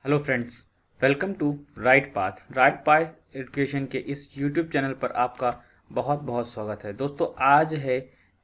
Hello friends, welcome to right path education के इस YouTube channel पर आपका बहुत बहुत स्वागत है। दोस्तों, आज है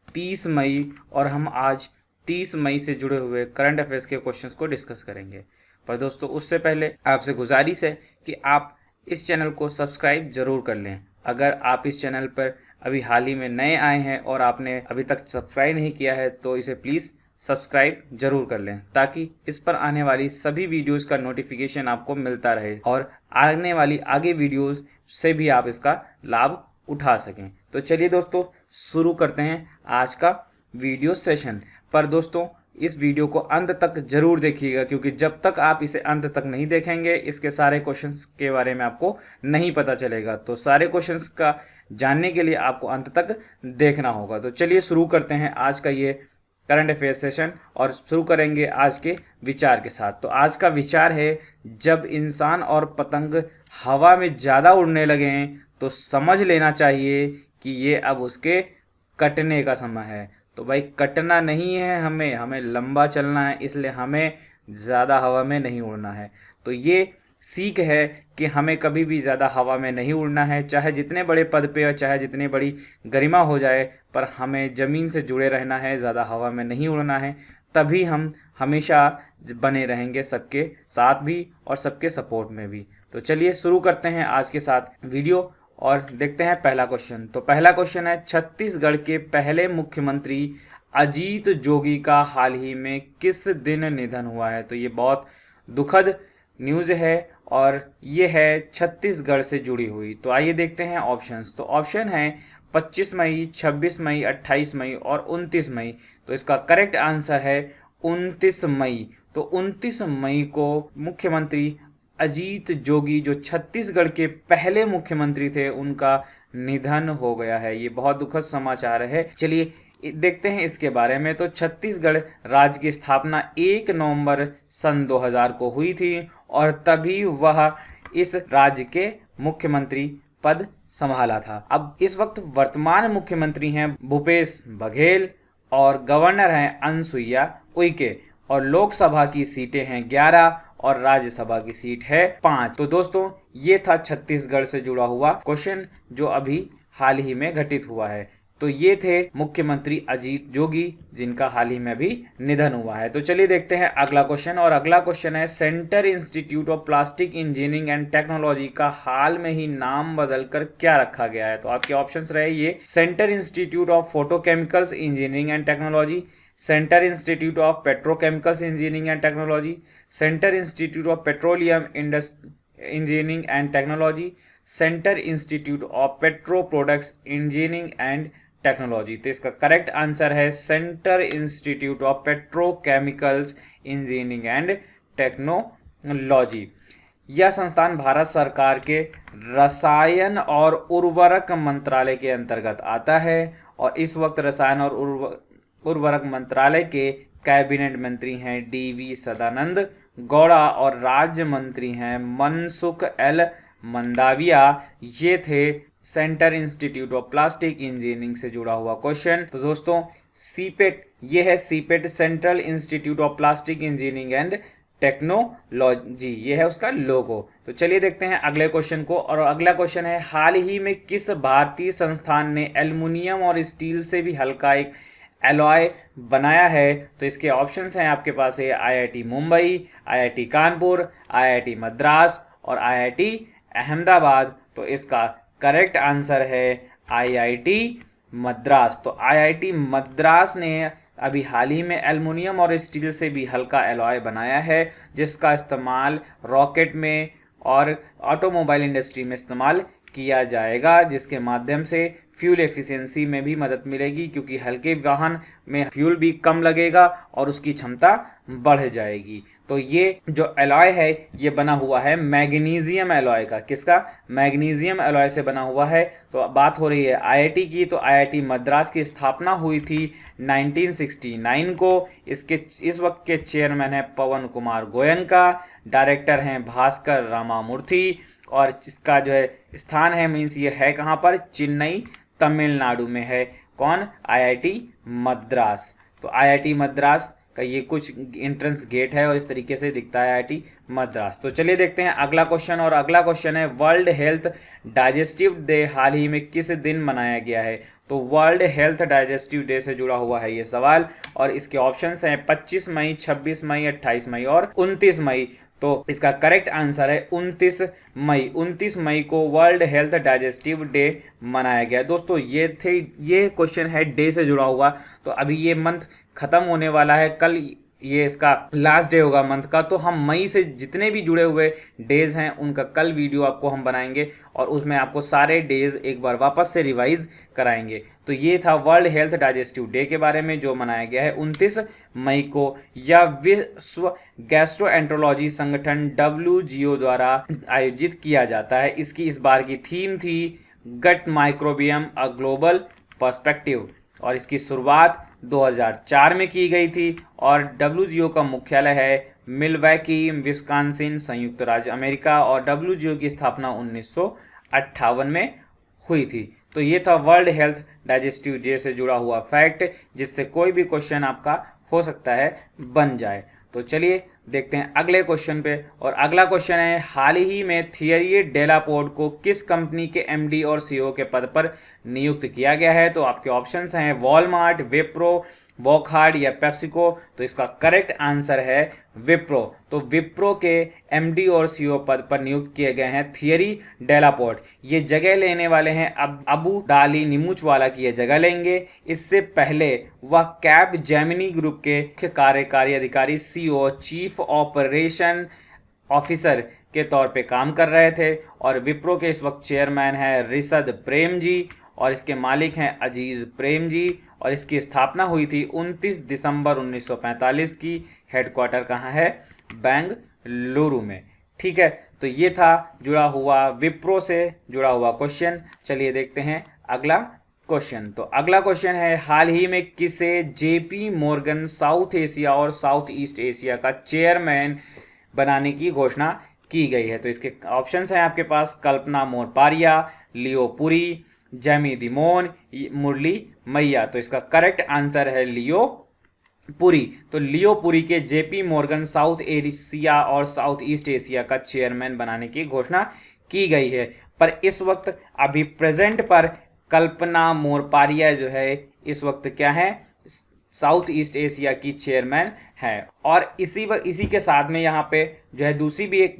30 मई और हम आज 30 मई से जुड़े हुए करंट अफेयर्स के क्वेश्चंस को डिस्कस करेंगे। पर दोस्तों, उससे पहले आपसे गुजारिश है कि आप इस चैनल को सब्सक्राइब जरूर कर लें। अगर आप इस चैनल पर अभी हाल ही में नए आए हैं और आपने अभी तक सब्सक्राइब नहीं किया है तो इसे प्लीज़ सब्सक्राइब जरूर कर लें ताकि इस पर आने वाली सभी वीडियोस का नोटिफिकेशन आपको मिलता रहे और आने वाली आगे वीडियोस से भी आप इसका लाभ उठा सकें। तो चलिए दोस्तों, शुरू करते हैं आज का वीडियो सेशन। पर दोस्तों, इस वीडियो को अंत तक जरूर देखिएगा क्योंकि जब तक आप इसे अंत तक नहीं देखेंगे इसके सारे क्वेश्चंस के बारे में आपको नहीं पता चलेगा। तो सारे क्वेश्चंस का जानने के लिए आपको अंत तक देखना होगा। तो चलिए शुरू करते हैं आज का ये करंट अफेयर सेशन और शुरू करेंगे आज के विचार के साथ। तो आज का विचार है, जब इंसान और पतंग हवा में ज़्यादा उड़ने लगे हैं तो समझ लेना चाहिए कि ये अब उसके कटने का समय है। तो भाई, कटना नहीं है, हमें लंबा चलना है, इसलिए हमें ज़्यादा हवा में नहीं उड़ना है। तो ये सीख है कि हमें कभी भी ज़्यादा हवा में नहीं उड़ना है, चाहे जितने बड़े पद पे और चाहे जितनी बड़ी गरिमा हो जाए, पर हमें ज़मीन से जुड़े रहना है, ज़्यादा हवा में नहीं उड़ना है। तभी हम हमेशा बने रहेंगे सबके साथ भी और सबके सपोर्ट में भी। तो चलिए शुरू करते हैं आज के साथ वीडियो और देखते हैं पहला क्वेश्चन। तो पहला क्वेश्चन है, छत्तीसगढ़ के पहले मुख्यमंत्री अजीत जोगी का हाल ही में किस दिन निधन हुआ है। तो ये बहुत दुखद न्यूज़ है और ये है छत्तीसगढ़ से जुड़ी हुई। तो आइए देखते हैं ऑप्शंस। तो ऑप्शन है 25 मई, 26 मई, 28 मई और 29 मई। तो इसका करेक्ट आंसर है 29 मई। तो 29 मई को मुख्यमंत्री अजीत जोगी, जो छत्तीसगढ़ के पहले मुख्यमंत्री थे, उनका निधन हो गया है। ये बहुत दुखद समाचार है। चलिए देखते हैं इसके बारे में। तो छत्तीसगढ़ राज्य की स्थापना 1 नवंबर सन 2000 को हुई थी और तभी वह इस राज्य के मुख्यमंत्री पद संभाला था। अब इस वक्त वर्तमान मुख्यमंत्री हैं भूपेश बघेल और गवर्नर हैं अनुसुईया उइके और लोकसभा की सीटें हैं 11 और राज्यसभा की सीट है 5। तो दोस्तों, ये था छत्तीसगढ़ से जुड़ा हुआ क्वेश्चन जो अभी हाल ही में घटित हुआ है। तो ये थे मुख्यमंत्री अजीत जोगी जिनका हाल ही में भी निधन हुआ है। तो चलिए देखते हैं अगला क्वेश्चन। और अगला क्वेश्चन है, centre institute of plastic engineering and technology का हाल में ही नाम बदलकर क्या रखा गया है। तो आपके ऑप्शंस रहे ये, centre institute of photochemicals engineering and technology, centre institute of petrochemicals engineering and technology, centre institute of petroleum engineering and technology, centre institute of petro products engineering and technology. तो इसका करेक्ट आंसर है centre institute of petrochemicals engineering and technology. यह संस्थान भारत सरकार के रसायन और उर्वरक मंत्रालय के अंतर्गत आता है और इस वक्त रसायन और उर्वरक मंत्रालय के कैबिनेट मंत्री हैं DV सदानंद गौड़ा और राज्य मंत्री हैं मनसुख L मंडाविया। ये थे centre institute of plastic engineering से जुड़ा हुआ क्वेश्चन। तो दोस्तों, सीपेट, ये है CIPET, central institute of plastic engineering and technology, ये है उसका लोगो। तो चलिए देखते हैं अगले क्वेश्चन को। और अगला क्वेश्चन है, हाल ही में किस भारतीय संस्थान ने एल्युमिनियम और स्टील से भी हल्का एक एलॉय बनाया है। तो इसके ऑप्शंस हैं आपके पास है IIT Mumbai, IIT Kanpur, IIT Madras और IIT अहमदाबाद। तो इसका करेक्ट आंसर है IIT मद्रास। तो IIT मद्रास ने अभी हाल ही में एल्युमिनियम और स्टील से भी हल्का एलॉय बनाया है जिसका इस्तेमाल रॉकेट में और ऑटोमोबाइल इंडस्ट्री में इस्तेमाल किया जाएगा, जिसके माध्यम से फ्यूल एफिशिएंसी में भी मदद मिलेगी क्योंकि हल्के वाहन में फ्यूल भी कम लगेगा और उसकी क्षमता बढ़ जाएगी। तो ये जो एलॉय है ये बना हुआ है मैग्नीशियम एलॉय का। किसका? मैग्नीशियम एलॉय से बना हुआ है। तो बात हो रही है IIT की, तो IIT मद्रास की स्थापना हुई थी 1969 को। इसके इस वक्त के चेयरमैन है पवन कुमार गोयनका, डायरेक्टर हैं भास्कर रामामूर्ति और इसका जो है स्थान है मीन्स ये है कहाँ पर, चेन्नई तमिलनाडु में है। कौन? IIT मद्रास। तो IIT मद्रास का ये कुछ एंट्रेंस गेट है और इस तरीके से दिखता है IIT मद्रास। तो चलिए देखते हैं अगला क्वेश्चन, और अगला क्वेश्चन है वर्ल्ड हेल्थ डाइजेस्टिव डे हाल ही में किस दिन मनाया गया है? तो वर्ल्ड हेल्थ डाइजेस्टिव डे से जुड़ा हुआ है ये सवाल, और इसके ऑप्शंस हैं 25 मई, 26 मई, 28 मई और 29 मई। तो इसका करेक्ट आंसर है 29 मई। 29 मई को वर्ल्ड हेल्थ डाइजेस्टिव डे मनाया गया। दोस्तों ये क्वेश्चन है डे से जुड़ा हुआ। तो अभी ये मंथ खत्म होने वाला है, कल ये इसका लास्ट डे होगा मंथ का। तो हम मई से जितने भी जुड़े हुए डेज हैं उनका कल वीडियो आपको हम बनाएंगे और उसमें आपको सारे डेज एक बार वापस से रिवाइज कराएंगे। तो ये था वर्ल्ड हेल्थ डाइजेस्टिव डे के बारे में जो मनाया गया है 29 मई को। यह विश्व गैस्ट्रोएंटरोलॉजी संगठन WGO द्वारा आयोजित किया जाता है। इसकी इस बार की थीम थी गट माइक्रोबियम अ ग्लोबल पर्सपेक्टिव, और इसकी शुरुआत 2004 में की गई थी, और WGO का मुख्यालय है मिल्वैकी, विस्कॉन्सिन, संयुक्त राज्य अमेरिका, और WGO की स्थापना 1958 में हुई थी। तो ये था वर्ल्ड हेल्थ डाइजेस्टिव डे से जुड़ा हुआ फैक्ट, जिससे कोई भी क्वेश्चन आपका हो सकता है बन जाए। तो चलिए देखते हैं अगले क्वेश्चन पे, और अगला क्वेश्चन है हाल ही में थियरी डेलापोर्ट को किस कंपनी के MD और CEO के पद पर नियुक्त किया गया है? तो आपके ऑप्शंस हैं वॉलमार्ट, विप्रो, वॉकहार्ड या पेप्सिको। तो इसका करेक्ट आंसर है विप्रो। तो विप्रो के MD और CEO पद पर नियुक्त किए गए हैं थियरी डेलापोर्ट। ये जगह लेने वाले हैं अबू दाली निमुचवाला की ये जगह लेंगे। इससे पहले वह कैप जेमिनी ग्रुप के मुख्य कार्यकारी अधिकारी CEO चीफ ऑपरेशन ऑफिसर के तौर पे काम कर रहे थे, और विप्रो के इस वक्त चेयरमैन है रिशद प्रेम जी, और इसके मालिक हैं अजीज प्रेम जी, और इसकी स्थापना हुई थी 29 दिसंबर 1945 की। हेडक्वार्टर कहाँ है? बेंगलुरु में। ठीक है, तो ये था जुड़ा हुआ विप्रो से जुड़ा हुआ क्वेश्चन। चलिए देखते हैं अगला क्वेश्चन। तो अगला क्वेश्चन है हाल ही में किसे JP मॉर्गन साउथ एशिया और साउथ ईस्ट एशिया का चेयरमैन बनाने की घोषणा की गई है? तो इसके ऑप्शंस हैं आपके पास कल्पना मोरपारिया, लियो पुरी, जेमी डिमोन, मुरली मैया। तो इसका करेक्ट आंसर है लियो पुरी। तो लियो पुरी के JP मॉर्गन साउथ एशिया और साउथ ईस्ट एशिया का चेयरमैन बनाने की घोषणा की गई है। पर इस वक्त अभी प्रेजेंट पर कल्पना मोरपारिया जो है इस वक्त क्या है? साउथ ईस्ट एशिया की चेयरमैन है। और इसी के साथ में यहाँ पे जो है दूसरी भी एक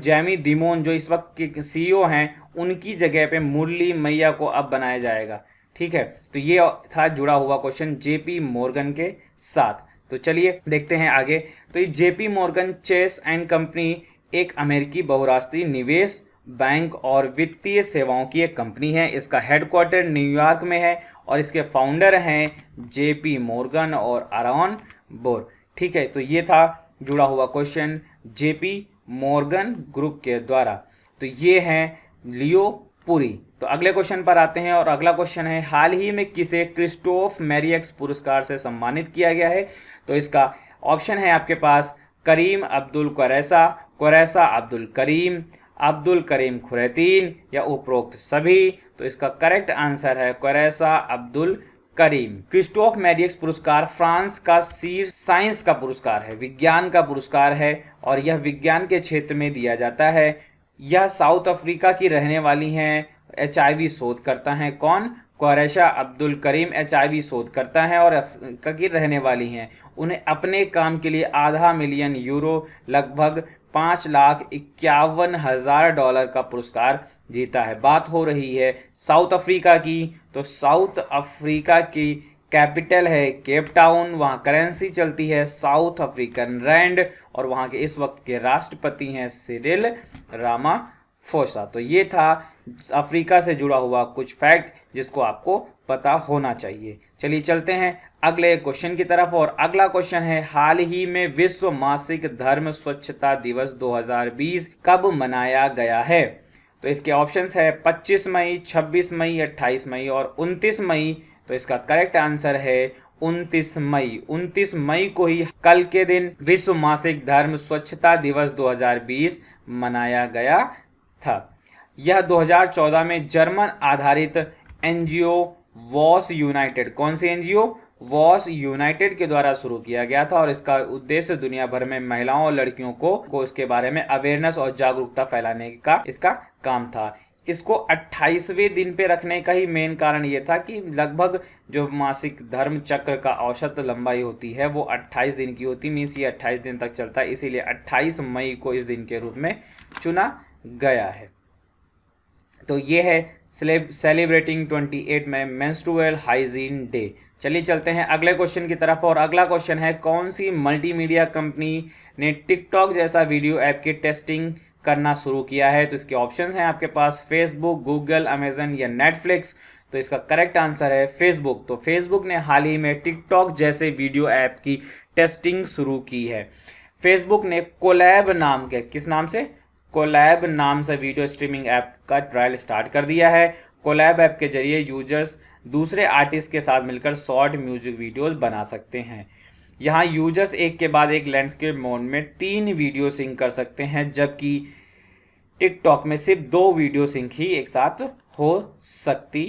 जेमी डिमोन जो इस वक्त के CEO हैं, उनकी जगह पे मुरली मैया को अब बनाया जाएगा। ठीक है, तो ये था जुड़ा हुआ क्वेश्चन JP मॉर्गन के साथ। तो चलिए देखते हैं आगे। तो ये JP Morgan Chase and company एक अमेरिकी बहुराष्ट्रीय निवेश बैंक और वित्तीय सेवाओं की एक कंपनी है। इसका हेडक्वार्टर न्यूयॉर्क में है, और इसके फाउंडर हैं JP मॉर्गन और आरोन बोर। ठीक है, तो ये था जुड़ा हुआ क्वेश्चन JP मॉर्गन ग्रुप के द्वारा। तो ये हैं लियो पुरी। तो अगले क्वेश्चन पर आते हैं, और अगला क्वेश्चन है हाल ही में किसे क्रिस्टोफ मैरियक्स पुरस्कार से सम्मानित किया गया है? तो इसका ऑप्शन है आपके पास करीम अब्दुल कुरैसा, कुरैसा अब्दुल करीम, अब्दुल करीम खुरैतीन या उपरोक्त सभी। तो इसका करेक्ट आंसर है कुरैसा अब्दुल करीम। क्रिस्टोफ मैरियक्स पुरस्कार फ्रांस का शीर्ष साइंस का पुरस्कार है, विज्ञान का पुरस्कार है, और यह विज्ञान के क्षेत्र में दिया जाता है। यह साउथ अफ्रीका की रहने वाली हैं, HIV शोधकर्ता हैं। कौन? कुरैसा अब्दुल करीम HIV शोधकर्ता हैं और अफ्रीका की रहने वाली हैं। उन्हें अपने काम के लिए $500,000 लगभग $5,51,000 का पुरस्कार जीता है। बात हो रही है साउथ अफ्रीका की। तो साउथ अफ्रीका की कैपिटल है केप टाउन, वहाँ करेंसी चलती है साउथ अफ्रीकन रैंड, और वहाँ के इस वक्त के राष्ट्रपति हैं सिरिल रामाफोसा। तो ये था अफ्रीका से जुड़ा हुआ कुछ फैक्ट जिसको आपको पता होना चाहिए। चलिए चलते हैं अगले क्वेश्चन की तरफ, और अगला क्वेश्चन है हाल ही में विश्व मासिक धर्म स्वच्छता दिवस 2020 कब मनाया गया है? तो इसके ऑप्शंस है 25 मई, 26 मई, 28 मई और 29 मई। तो इसका करेक्ट आंसर है 29 मई। 29 मई को ही कल के दिन विश्व मासिक धर्म स्वच्छता दिवस 2020 मनाया गया था। यह 2014 में जर्मन आधारित NGO वॉस यूनाइटेड, कौन सी NGO? वॉस यूनाइटेड के द्वारा शुरू किया गया था और इसका उद्देश्य दुनिया भर में महिलाओं और लड़कियों को इसके बारे में अवेयरनेस और जागरूकता फैलाने का इसका काम था। इसको 28वें दिन पे रखने का ही मेन कारण ये था कि लगभग जो मासिक धर्म चक्र का औसत लंबाई होती है वो 28 दिन की होती, मीन्स ये 28 दिन तक चलता है, इसीलिए 28 मई को इस दिन के रूप में चुना गया है। तो ये है सेलिब्रेटिंग 28 में मेंस्ट्रुअल हाइजीन डे। चलिए चलते हैं अगले क्वेश्चन की तरफ, और अगला क्वेश्चन है कौन सी मल्टीमीडिया कंपनी ने टिकटॉक जैसा वीडियो ऐप की टेस्टिंग करना शुरू किया है। तो इसके ऑप्शंस हैं आपके पास फेसबुक, गूगल, अमेजन या नेटफ्लिक्स। तो इसका करेक्ट आंसर है फेसबुक। तो फेसबुक ने हाल ही में टिकटॉक जैसे वीडियो ऐप की टेस्टिंग शुरू की है। फेसबुक ने कोलैब नाम के, किस नाम से, कोलैब नाम से वीडियो स्ट्रीमिंग ऐप का ट्रायल स्टार्ट कर दिया है। कोलैब ऐप के जरिए यूजर्स दूसरे आर्टिस्ट के साथ मिलकर शॉर्ट म्यूजिक वीडियोस बना सकते हैं। यहाँ यूजर्स एक के बाद एक लैंडस्केप मोड में 3 वीडियो सिंक कर सकते हैं, जबकि टिकटॉक में सिर्फ 2 वीडियो सिंक ही एक साथ हो सकती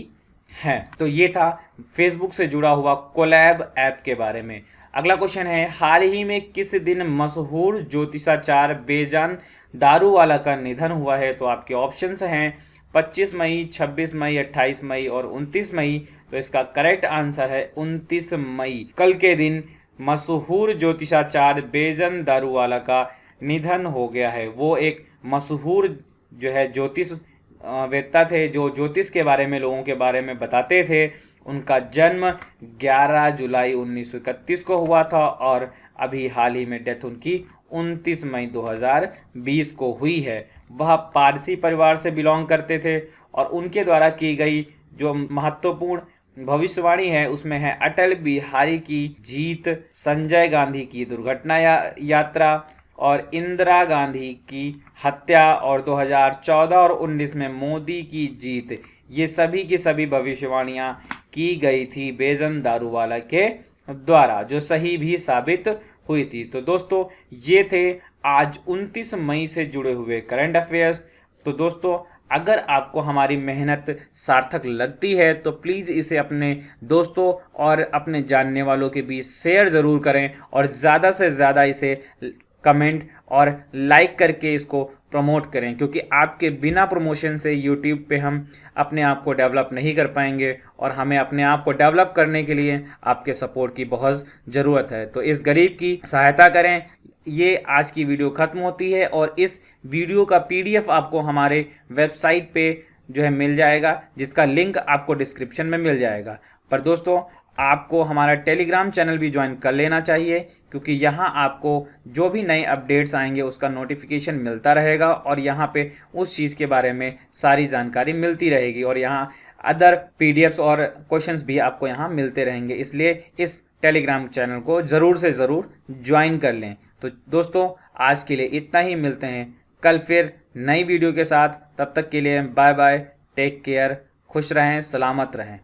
हैं। तो ये था फेसबुक से जुड़ा हुआ कोलैब ऐप के बारे में। अगला क्वेश्चन है हाल ही में किस दिन मशहूर ज्योतिषाचार्य बेजान दारूवाला का निधन हुआ है। तो आपके ऑप्शंस हैं 25 मई, 26 मई, 28 मई और 29 मई। तो इसका करेक्ट आंसर है 29 मई। कल के दिन मशहूर ज्योतिषाचार्य बेजान दारूवाला का निधन हो गया है। वो एक मशहूर जो है ज्योतिष वेत्ता थे, जो ज्योतिष के बारे में लोगों के बारे में बताते थे। उनका जन्म 11 जुलाई 1931 को हुआ था और अभी हाल ही में डेथ उनकी 29 मई 2020 को हुई है। वह पारसी परिवार से बिलोंग करते थे और उनके द्वारा की गई जो महत्वपूर्ण भविष्यवाणी है उसमें है अटल बिहारी की जीत, संजय गांधी की दुर्घटना यात्रा और इंदिरा गांधी की हत्या और 2014 और 19 में मोदी की जीत। ये सभी की सभी भविष्यवाणियां की गई थी बेजान दारूवाला के द्वारा, जो सही भी साबित हुई थी। तो दोस्तों ये थे आज 29 मई से जुड़े हुए करंट अफेयर्स। तो दोस्तों अगर आपको हमारी मेहनत सार्थक लगती है तो प्लीज़ इसे अपने दोस्तों और अपने जानने वालों के बीच शेयर ज़रूर करें और ज़्यादा से ज़्यादा इसे कमेंट और लाइक करके इसको प्रमोट करें, क्योंकि आपके बिना प्रमोशन से यूट्यूब पे हम अपने आप को डेवलप नहीं कर पाएंगे और हमें अपने आप को डेवलप करने के लिए आपके सपोर्ट की बहुत ज़रूरत है। तो इस गरीब की सहायता करें। ये आज की वीडियो ख़त्म होती है और इस वीडियो का PDF आपको हमारे वेबसाइट पे जो है मिल जाएगा, जिसका लिंक आपको डिस्क्रिप्शन में मिल जाएगा। पर दोस्तों आपको हमारा टेलीग्राम चैनल भी ज्वाइन कर लेना चाहिए, क्योंकि यहाँ आपको जो भी नए अपडेट्स आएंगे उसका नोटिफिकेशन मिलता रहेगा और यहाँ पे उस चीज़ के बारे में सारी जानकारी मिलती रहेगी और यहाँ अदर PDFs और क्वेश्चंस भी आपको यहाँ मिलते रहेंगे। इसलिए इस टेलीग्राम चैनल को ज़रूर से ज़रूर ज्वाइन कर लें। तो दोस्तों आज के लिए इतना ही, मिलते हैं कल फिर नई वीडियो के साथ। तब तक के लिए बाय बाय, टेक केयर, खुश रहें, सलामत रहें।